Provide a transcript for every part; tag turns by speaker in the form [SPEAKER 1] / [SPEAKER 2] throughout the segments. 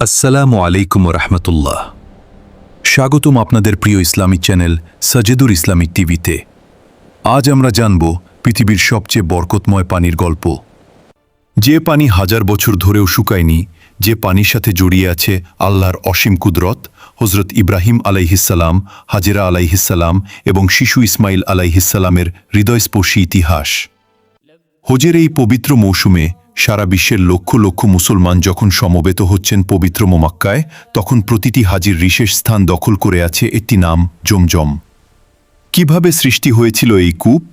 [SPEAKER 1] আসসালামু আলাইকুম রহমতুল্লাহ। স্বাগতম আপনাদের প্রিয় ইসলামিক চ্যানেল সাজেদুর ইসলামিক টিভিতে। আজ আমরা জানব পৃথিবীর সবচেয়ে বরকতময় পানির গল্প, যে পানি হাজার বছর ধরেও শুকায়নি, যে পানির সাথে জড়িয়ে আছে আল্লাহর অসীম কুদরত, হজরত ইব্রাহিম আলাইহিসসালাম, হাজেরা আলাইহিসসালাম এবং শিশু ইসমাইল আলাইহিসসালামের হৃদয়স্পর্শী ইতিহাস। হজের এই পবিত্র মৌসুমে সারা বিশ্বের লক্ষ লক্ষ মুসলমান যখন সমবেত হচ্ছেন পবিত্র মক্কায়, তখন প্রতিটি হাজির বিশেষ স্থান দখল করে আছে একটি নাম, জমজম। কিভাবে সৃষ্টি হয়েছিল এই কূপ?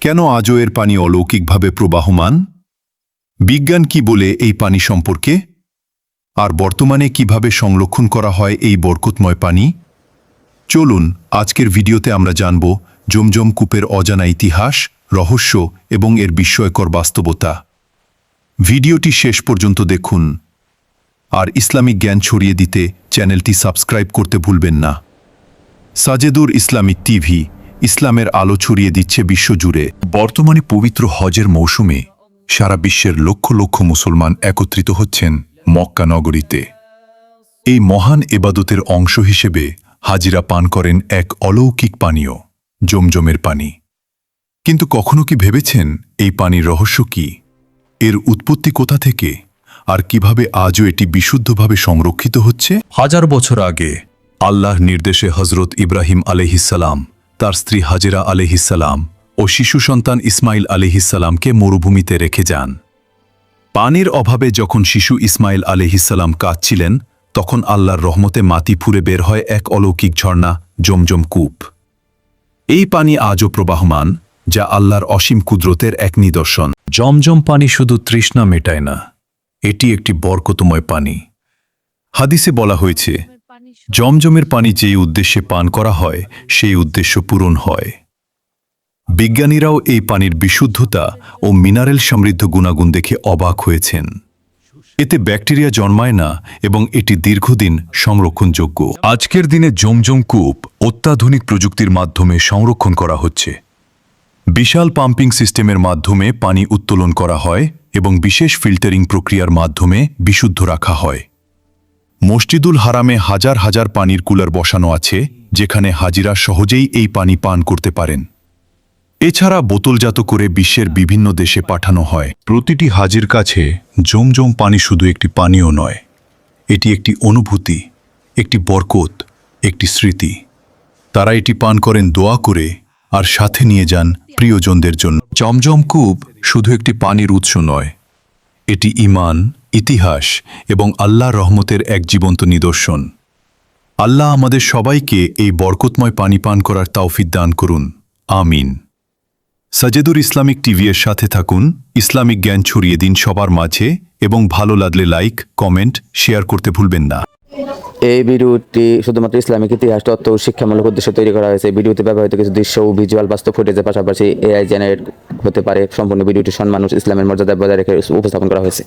[SPEAKER 1] কেন আজও এর পানি অলৌকিকভাবে প্রবাহমান? বিজ্ঞান কি বলে এই পানি সম্পর্কে? আর বর্তমানে কিভাবে সংরক্ষণ করা হয় এই বরকতময় পানি? চলুন আজকের ভিডিওতে আমরা জানব জমজম কূপের অজানা ইতিহাস, রহস্য এবং এর বিস্ময়কর বাস্তবতা। ভিডিওটি শেষ পর্যন্ত দেখুন, আর ইসলামিক জ্ঞান ছড়িয়ে দিতে চ্যানেলটি সাবস্ক্রাইব করতে ভুলবেন না। সাজেদুর ইসলামিক টিভি ইসলামের আলো ছড়িয়ে দিচ্ছে বিশ্বজুড়ে। বর্তমানে পবিত্র হজের মৌসুমে সারা বিশ্বের লক্ষ লক্ষ মুসলমান একত্রিত হচ্ছেন মক্কা নগরীতে। এই মহান এবাদতের অংশ হিসেবে হাজিরা পান করেন এক অলৌকিক পানীয়, জমজমের পানি। কিন্তু কখনো কি ভেবেছেন এই পানির রহস্য কি? এর উৎপত্তি কোথা থেকে? আর কিভাবে আজও এটি বিশুদ্ধভাবে সংরক্ষিত হচ্ছে? হাজার বছর আগে আল্লাহর নির্দেশে হজরত ইব্রাহিম আলাইহিসসালাম তার স্ত্রী হাজেরা আলাইহিসসালাম ও শিশু সন্তান ইসমাইল আলাইহিসসালামকে মরুভূমিতে রেখে যান। পানির অভাবে যখন শিশু ইসমাইল আলাইহিসসালাম কাঁদছিলেন, তখন আল্লাহর রহমতে মাটি ফুঁড়ে বের হয় এক অলৌকিক ঝর্ণা, জমজম কূপ। এই পানি আজও প্রবাহমান, যা আল্লাহর অসীম কুদরতের এক নিদর্শন। জমজম পানি শুধু তৃষ্ণা মেটায় না, এটি একটি বরকতময় পানি। হাদিসে বলা হয়েছে, জমজমের পানি যেই উদ্দেশ্যে পান করা হয় সেই উদ্দেশ্য পূরণ হয়। বিজ্ঞানীরাও এই পানির বিশুদ্ধতা ও মিনারেল সমৃদ্ধ গুণাগুণ দেখে অবাক হয়েছেন। এতে ব্যাকটেরিয়া জন্মায় না এবং এটি দীর্ঘদিন সংরক্ষণযোগ্য। আজকের দিনে জমজম কূপ অত্যাধুনিক প্রযুক্তির মাধ্যমে সংরক্ষণ করা হচ্ছে। বিশাল পাম্পিং সিস্টেমের মাধ্যমে পানি উত্তোলন করা হয় এবং বিশেষ ফিল্টারিং প্রক্রিয়ার মাধ্যমে বিশুদ্ধ রাখা হয়। মসজিদুল হারামে হাজার হাজার পানির কুলার বসানো আছে, যেখানে হাজিরা সহজেই এই পানি পান করতে পারেন। এছাড়া বোতলজাত করে বিশ্বের বিভিন্ন দেশে পাঠানো হয়। প্রতিটি হাজির কাছে জমজম পানি শুধু একটি পানীয় নয়, এটি একটি অনুভূতি, একটি বরকত, একটি স্মৃতি। তারা এটি পান করেন দোয়া করে, আর সাথে নিয়ে যান প্রিয়জনদের জন্য। জমজম কূপ শুধু একটি পানির উৎস নয়, এটি ঈমান, ইতিহাস এবং আল্লাহর রহমতের এক জীবন্ত নিদর্শন। আল্লাহ আমাদের সবাইকে এই বরকতময় পানি পান করার তৌফিক দান করুন, আমিন। সাজেদুর ইসলামিক টিভি এর সাথে থাকুন, ইসলামিক জ্ঞান ছড়িয়ে দিন সবার মাঝে, এবং ভালো লাগলে লাইক, কমেন্ট, শেয়ার করতে ভুলবেন না।
[SPEAKER 2] এই ভিডিওটি শুধুমাত্র ইসলামিক ইতিহাস, তথ্য ও শিক্ষামূলক উদ্দেশ্যে তৈরি করা হয়েছে। ভিডিওতে ব্যবহৃত কিছু দৃশ্য ও ভিজুয়াল বাস্তব ফুটেজের পাশাপাশি এআই জেনারেট হতে পারে। সম্পূর্ণ ভিডিওটি সম্মান ও ইসলামের মর্যাদা বজায় রেখে উপস্থাপন করা হয়েছে।